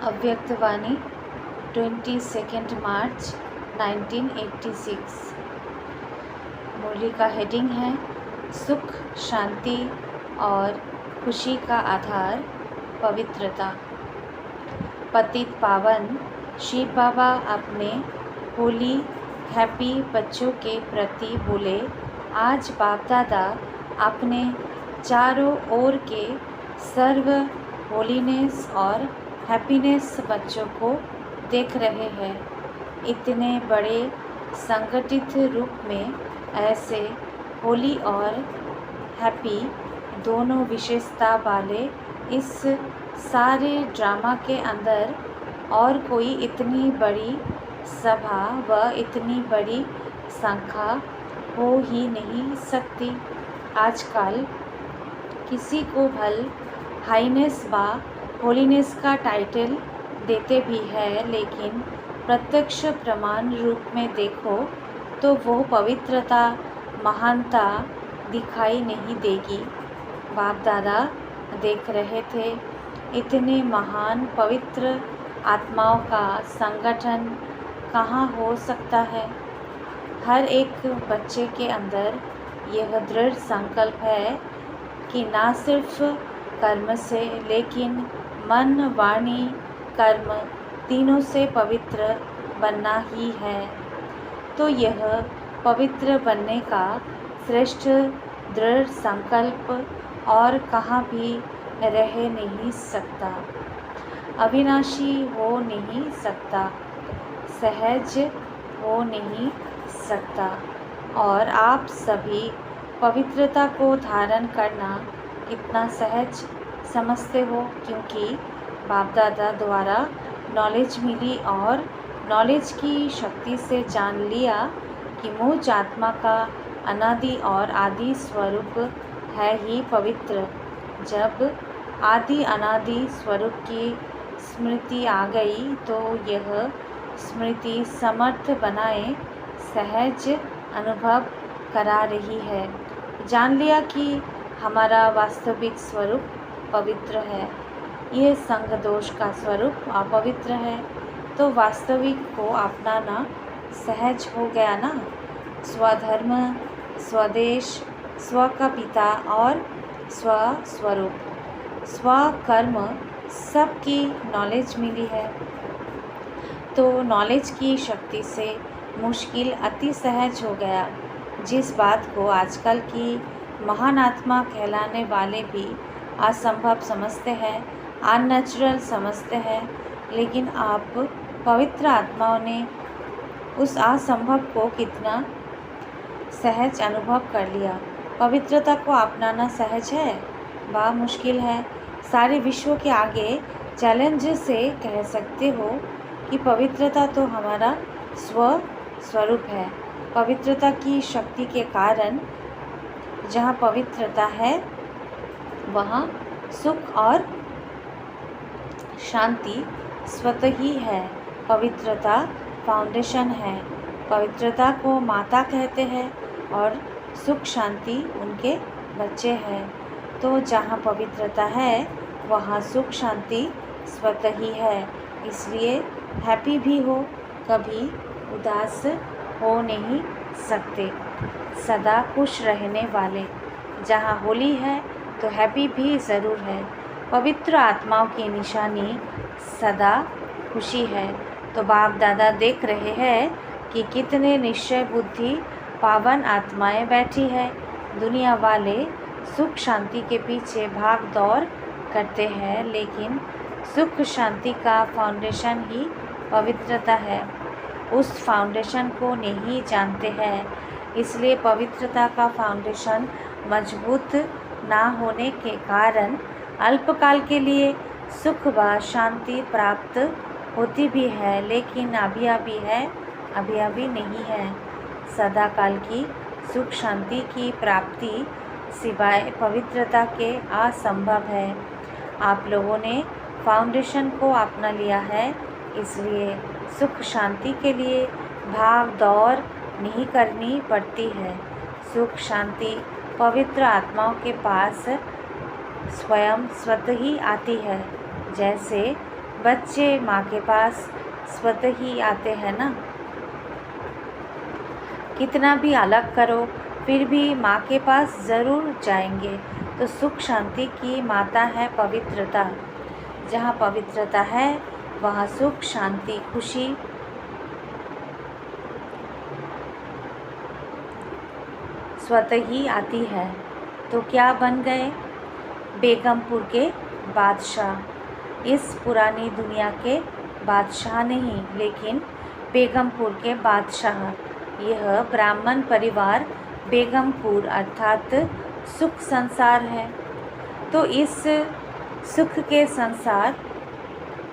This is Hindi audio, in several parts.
अव्यक्तवाणी 22 मार्च 1986। मुरली का हेडिंग है सुख, शांति और खुशी का आधार पवित्रता। पतित पावन शिव बाबा अपने होली हैप्पी बच्चों के प्रति बोले, आज बाप दादा अपने चारों ओर के सर्व होलीनेस और हैप्पीनेस बच्चों को देख रहे हैं। इतने बड़े संगठित रूप में ऐसे होली और हैप्पी दोनों विशेषता वाले इस सारे ड्रामा के अंदर और कोई इतनी बड़ी सभा व इतनी बड़ी संख्या हो ही नहीं सकती। आजकल किसी को भल हाईनेस व होलीनेस का टाइटल देते भी है, लेकिन प्रत्यक्ष प्रमाण रूप में देखो तो वो पवित्रता, महानता दिखाई नहीं देगी। बाप दादा देख रहे थे, इतने महान पवित्र आत्माओं का संगठन कहाँ हो सकता है। हर एक बच्चे के अंदर यह दृढ़ संकल्प है कि ना सिर्फ कर्म से लेकिन मन, वाणी, कर्म तीनों से पवित्र बनना ही है। तो यह पवित्र बनने का श्रेष्ठ दृढ़ संकल्प और कहाँ भी रह नहीं सकता, अविनाशी हो नहीं सकता, सहज हो नहीं सकता। और आप सभी पवित्रता को धारण करना कितना सहज समझते हो, क्योंकि बाप दादा द्वारा नॉलेज मिली और नॉलेज की शक्ति से जान लिया कि मुझ आत्मा का अनादि और आदि स्वरूप है ही पवित्र। जब आदि अनादि स्वरूप की स्मृति आ गई तो यह स्मृति समर्थ बनाए सहज अनुभव करा रही है। जान लिया कि हमारा वास्तविक स्वरूप पवित्र है, यह संग दोष का स्वरूप अपवित्र है। तो वास्तविक को अपनाना सहज हो गया ना। स्वधर्म, स्वदेश, स्व का पिता और स्वस्वरूप, स्वकर्म सबकी नॉलेज मिली है। तो नॉलेज की शक्ति से मुश्किल अति सहज हो गया। जिस बात को आजकल की महान आत्मा कहलाने वाले भी असंभव समझते हैं, अननेचुरल समझते हैं, लेकिन आप पवित्र आत्माओं ने उस असंभव को कितना सहज अनुभव कर लिया। पवित्रता को अपनाना सहज है व मुश्किल है। सारे विश्व के आगे चैलेंज से कह सकते हो कि पवित्रता तो हमारा स्वरूप है। पवित्रता की शक्ति के कारण जहाँ पवित्रता है वहाँ सुख और शांति स्वतः ही है। पवित्रता फाउंडेशन है। पवित्रता को माता कहते हैं और सुख शांति उनके बच्चे हैं। तो जहाँ पवित्रता है वहाँ सुख शांति स्वतः ही है। इसलिए हैप्पी भी हो, कभी उदास हो नहीं सकते, सदा खुश रहने वाले। जहाँ होली है तो हैप्पी भी ज़रूर है। पवित्र आत्माओं की निशानी सदा खुशी है। तो बाप दादा देख रहे हैं कि कितने निश्चय बुद्धि पावन आत्माएं बैठी है। दुनिया वाले सुख शांति के पीछे भाग दौड़ करते हैं, लेकिन सुख शांति का फाउंडेशन ही पवित्रता है। उस फाउंडेशन को नहीं जानते हैं, इसलिए पवित्रता का फाउंडेशन मजबूत ना होने के कारण अल्पकाल के लिए सुख व शांति प्राप्त होती भी है, लेकिन अभी अभी नहीं है। सदा काल की सुख शांति की प्राप्ति सिवाय पवित्रता के असंभव है। आप लोगों ने फाउंडेशन को अपना लिया है, इसलिए सुख शांति के लिए भाग दौड़ नहीं करनी पड़ती है। सुख शांति पवित्र आत्माओं के पास स्वयं स्वतः ही आती है। जैसे बच्चे माँ के पास स्वतः ही आते हैं ना। कितना भी अलग करो फिर भी माँ के पास ज़रूर जाएंगे। तो सुख शांति की माता है पवित्रता। जहाँ पवित्रता है वहाँ सुख शांति खुशी स्वतः ही आती है। तो क्या बन गए? बेगमपुर के बादशाह। इस पुरानी दुनिया के बादशाह नहीं, लेकिन बेगमपुर के बादशाह। यह ब्राह्मण परिवार बेगमपुर अर्थात सुख संसार है। तो इस सुख के संसार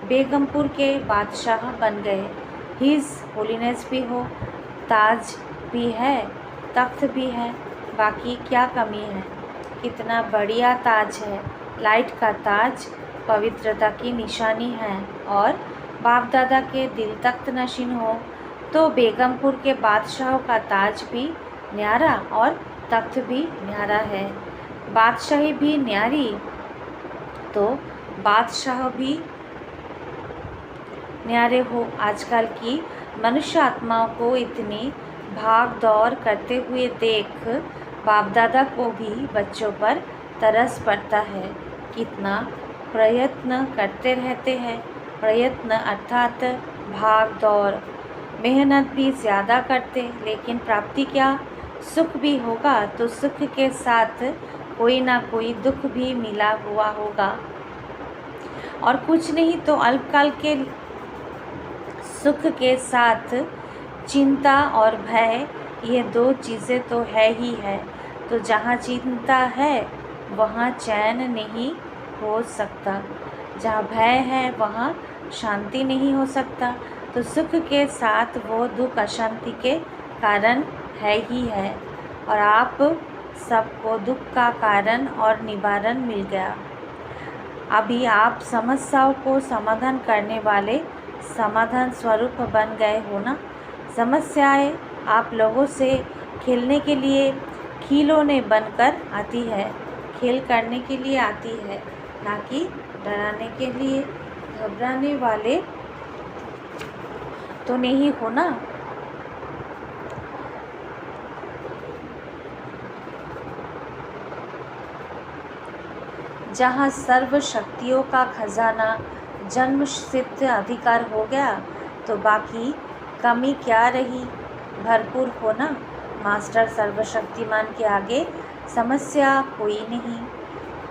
बेगमपुर के बादशाह बन गए। हिज होलीनेस भी हो, ताज भी है, तख्त भी है, बाकी क्या कमी है? कितना बढ़िया ताज है। लाइट का ताज पवित्रता की निशानी है। और बाप दादा के दिल तख्त नशीन हो तो बेगमपुर के बादशाहों का ताज भी न्यारा और तख्त भी न्यारा है। बादशाही भी न्यारी तो बादशाह भी न्यारे हो। आजकल की मनुष्य आत्माओं को इतनी भाग दौड़ करते हुए देख बाप दादा को भी बच्चों पर तरस पड़ता है। कितना प्रयत्न करते रहते हैं। प्रयत्न अर्थात भाग दौड़, मेहनत भी ज़्यादा करते, लेकिन प्राप्ति क्या? सुख भी होगा तो सुख के साथ कोई ना कोई दुख भी मिला हुआ होगा। और कुछ नहीं तो अल्पकाल के सुख के साथ चिंता और भय, ये दो चीज़ें तो है ही है। तो जहाँ चिंता है वहाँ चैन नहीं हो सकता, जहाँ भय है वहाँ शांति नहीं हो सकता। तो सुख के साथ वो दुख अशांति के कारण है ही है। और आप सबको दुख का कारण और निवारण मिल गया। अभी आप समस्याओं को समाधान करने वाले समाधान स्वरूप बन गए हो ना। समस्याएं आप लोगों से खेलने के लिए खिलौने बनकर आती है, खेल करने के लिए आती है, ना कि डराने के लिए। घबराने वाले तो नहीं हो ना। जहाँ सर्व शक्तियों का खजाना जन्म सिद्ध अधिकार हो गया तो बाकी कमी क्या रही? भरपूर हो ना। मास्टर सर्वशक्तिमान के आगे समस्या कोई नहीं।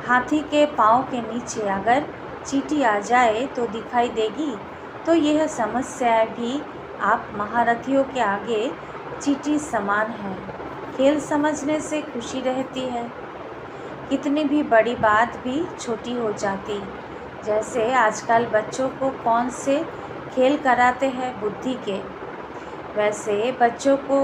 हाथी के पाँव के नीचे अगर चींटी आ जाए तो दिखाई देगी। तो यह समस्या भी आप महारथियों के आगे चींटी समान है। खेल समझने से खुशी रहती है। कितनी भी बड़ी बात भी छोटी हो जाती। जैसे आजकल बच्चों को कौन से खेल कराते हैं बुद्धि के, वैसे बच्चों को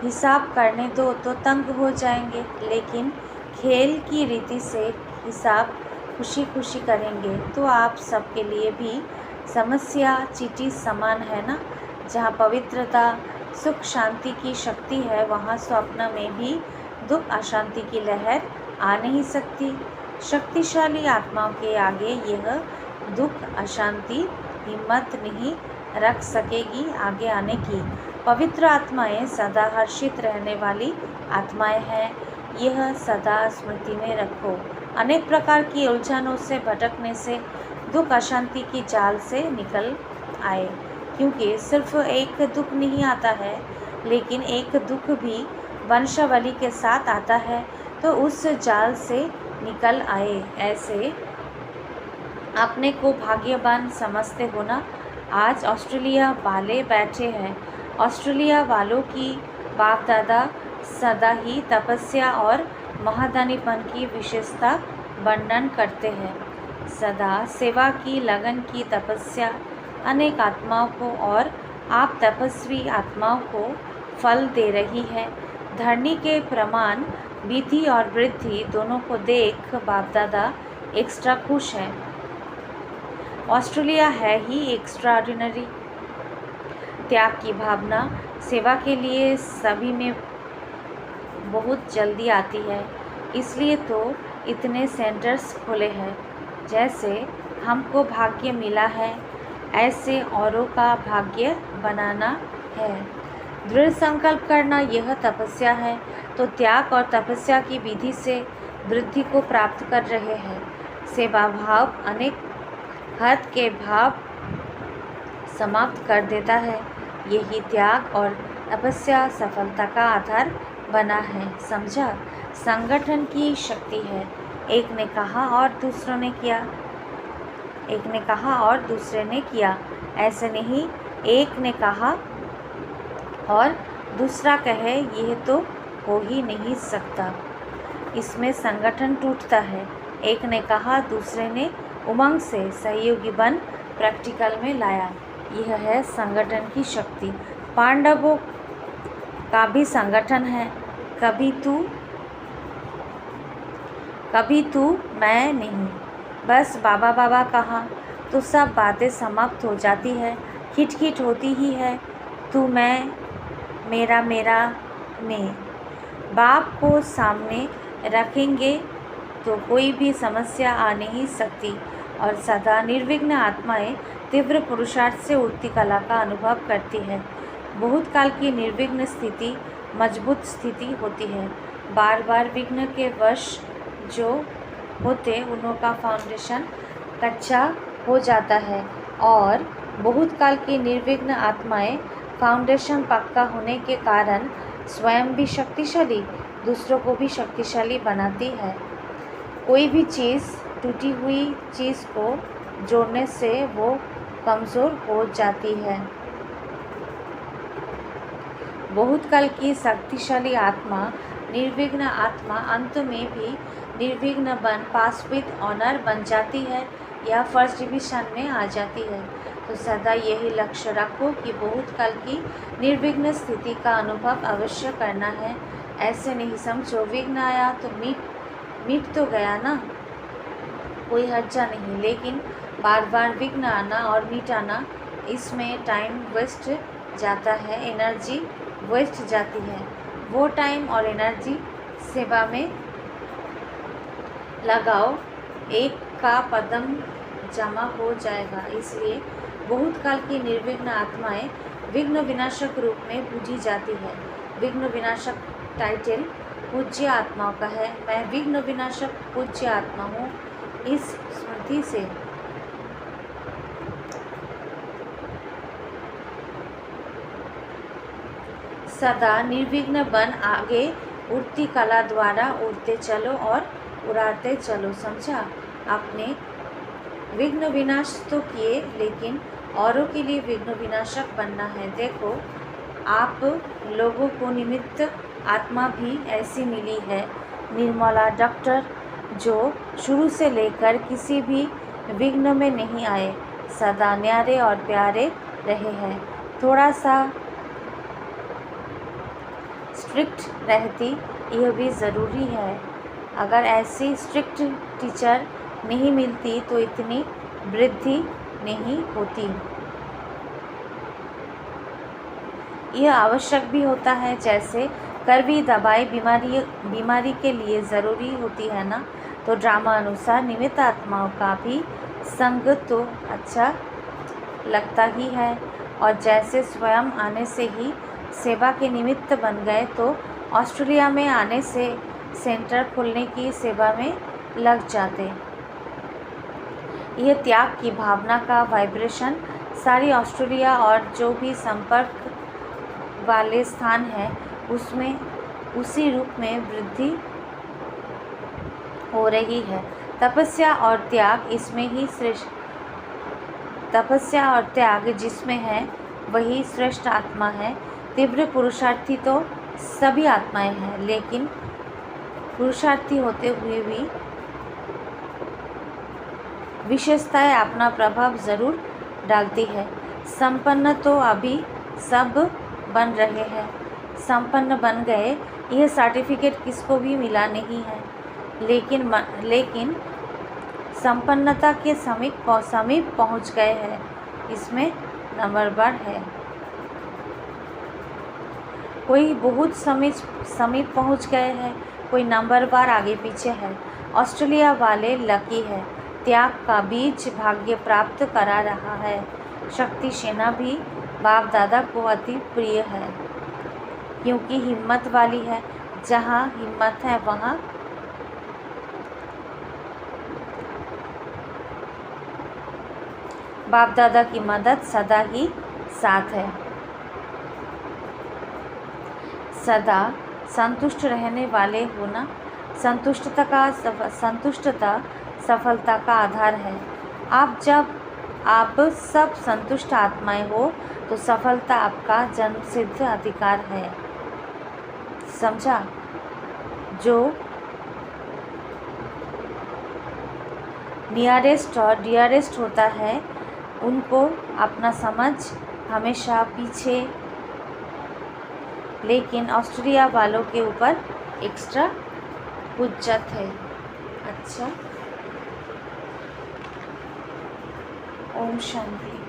हिसाब करने दो तो तंग हो जाएंगे, लेकिन खेल की रीति से हिसाब खुशी खुशी करेंगे। तो आप सबके लिए भी समस्या चींटी समान है ना। जहाँ पवित्रता सुख शांति की शक्ति है वहाँ स्वप्न में भी दुख अशांति की लहर आ नहीं सकती। शक्तिशाली आत्माओं के आगे यह दुख अशांति हिम्मत नहीं रख सकेगी आगे आने की। पवित्र आत्माएं सदा हर्षित रहने वाली आत्माएं हैं, यह सदा स्मृति में रखो। अनेक प्रकार की उलझनों से भटकने से दुख अशांति की जाल से निकल आए, क्योंकि सिर्फ एक दुख नहीं आता है, लेकिन एक दुख भी वंशावली के साथ आता है। तो उस जाल से निकल आए। ऐसे अपने को भाग्यवान समझते हो ना। आज ऑस्ट्रेलिया वाले बैठे हैं। ऑस्ट्रेलिया वालों की बाप दादा सदा ही तपस्या और महादानीपन की विशेषता वर्णन करते हैं। सदा सेवा की लगन की तपस्या अनेक आत्माओं को और आप तपस्वी आत्माओं को फल दे रही है। धरनी के प्रमाण विधि और वृद्धि दोनों को देख बाप दादा एक्स्ट्रा खुश हैं। ऑस्ट्रेलिया है ही एक्स्ट्राऑर्डिनरी। त्याग की भावना सेवा के लिए सभी में बहुत जल्दी आती है, इसलिए तो इतने सेंटर्स खुले हैं। जैसे हमको भाग्य मिला है, ऐसे औरों का भाग्य बनाना है। दृढ़ संकल्प करना यह तपस्या है। तो त्याग और तपस्या की विधि से वृद्धि को प्राप्त कर रहे हैं। सेवा भाव अनेक हद के भाव समाप्त कर देता है। यही त्याग और तपस्या सफलता का आधार बना है। समझा? संगठन की शक्ति है। एक ने कहा और दूसरों ने किया, एक ने कहा और दूसरे ने किया। ऐसे नहीं, एक ने कहा और दूसरा कहे, यह तो हो ही नहीं सकता। इसमें संगठन टूटता है। एक ने कहा, दूसरे ने उमंग से सहयोगी बन प्रैक्टिकल में लाया। यह है संगठन की शक्ति। पांडवों का भी संगठन है। कभी तू मैं नहीं, बस बाबा बाबा कहा तो सब बातें समाप्त हो जाती है। खिटखिट होती ही है, तू मैं, मेरा मेरा मैं। बाप को सामने रखेंगे तो कोई भी समस्या आ नहीं सकती। और सदा निर्विघ्न आत्माएं तीव्र पुरुषार्थ से उठती कला का अनुभव करती है। बहुत काल की निर्विघ्न स्थिति मजबूत स्थिति होती है। बार बार विघ्न के वश जो होते उनका फाउंडेशन कच्चा हो जाता है। और बहुत काल की निर्विघ्न आत्माएं फाउंडेशन पक्का होने के कारण स्वयं भी शक्तिशाली, दूसरों को भी शक्तिशाली बनाती है। कोई भी चीज़ टूटी हुई चीज़ को जोड़ने से वो कमज़ोर हो जाती है। बहुत काल की शक्तिशाली आत्मा, निर्विघ्न आत्मा अंत में भी निर्विघ्न बन पास विद ऑनर बन जाती है या फर्स्ट डिवीज़न में आ जाती है। तो सदा यही लक्ष्य रखो कि बहुत काल की निर्विघ्न स्थिति का अनुभव अवश्य करना है। ऐसे नहीं समझो विघ्न आया तो मिट तो गया ना, कोई हर्जा नहीं। लेकिन बार बार विघ्न आना और मिट आना, इसमें टाइम वेस्ट जाता है, एनर्जी वेस्ट जाती है। वो टाइम और एनर्जी सेवा में लगाओ, एक का पदम जमा हो जाएगा। इसलिए बहुत काल की निर्विघ्न आत्माएं विघ्न विनाशक रूप में पूजी जाती है। विघ्न विनाशक टाइटल पूज्य आत्माओं का है। मैं विघ्न विनाशक पूज्य आत्मा हूँ। इस स्मृति से सदा निर्विघ्न बन आगे उड़ती कला द्वारा उड़ते चलो और उड़ाते चलो। समझा? आपने विघ्न विनाश तो किए, लेकिन औरों के लिए विघ्न विनाशक बनना है। देखो, आप लोगों को निमित्त आत्मा भी ऐसी मिली है, निर्मला डॉक्टर, जो शुरू से लेकर किसी भी विघ्न में नहीं आए, सदा न्यारे और प्यारे रहे हैं। थोड़ा सा स्ट्रिक्ट रहती यह भी ज़रूरी है। अगर ऐसी स्ट्रिक्ट टीचर नहीं मिलती तो इतनी वृद्धि नहीं होती। यह आवश्यक भी होता है, जैसे कड़वी दवाई बीमारी के लिए ज़रूरी होती है ना। तो ड्रामा अनुसार निमित्त आत्माओं का भी संग तो अच्छा लगता ही है। और जैसे स्वयं आने से ही सेवा के निमित्त बन गए, तो ऑस्ट्रेलिया में आने से सेंटर खोलने की सेवा में लग जाते। यह त्याग की भावना का वाइब्रेशन सारी ऑस्ट्रेलिया और जो भी संपर्क वाले स्थान है उसमें उसी रूप में वृद्धि हो रही है। तपस्या और त्याग इसमें ही श्रेष्ठ, तपस्या और त्याग जिसमें है वही श्रेष्ठ आत्मा है। तीव्र पुरुषार्थी तो सभी आत्माएं हैं, लेकिन पुरुषार्थी होते हुए भी विशेषताएं अपना प्रभाव ज़रूर डालती है। संपन्न तो अभी सब बन रहे हैं, संपन्न बन गए, यह सर्टिफिकेट किसको भी मिला नहीं है। लेकिन संपन्नता के समीप पहुंच गए हैं, इसमें नंबरवार है। कोई बहुत समीप पहुंच गए हैं, कोई नंबरवार आगे पीछे है। ऑस्ट्रेलिया वाले लकी है, त्याग का बीज भाग्य प्राप्त करा रहा है। शक्ति सेना भी बाप दादा को अति प्रिय है, क्योंकि हिम्मत वाली है। जहाँ हिम्मत है वहाँ बाप दादा की मदद सदा ही साथ है। सदा संतुष्ट रहने वाले होना, संतुष्टता सफलता का आधार है। आप सब संतुष्ट आत्माएं हो तो सफलता आपका जन्मसिद्ध अधिकार है। समझा? जो नियरेस्ट और डियरेस्ट होता है उनको अपना समझ हमेशा पीछे, लेकिन ऑस्ट्रेलिया वालों के ऊपर एक्स्ट्रा हुज्जत है। अच्छा, ओम शांति।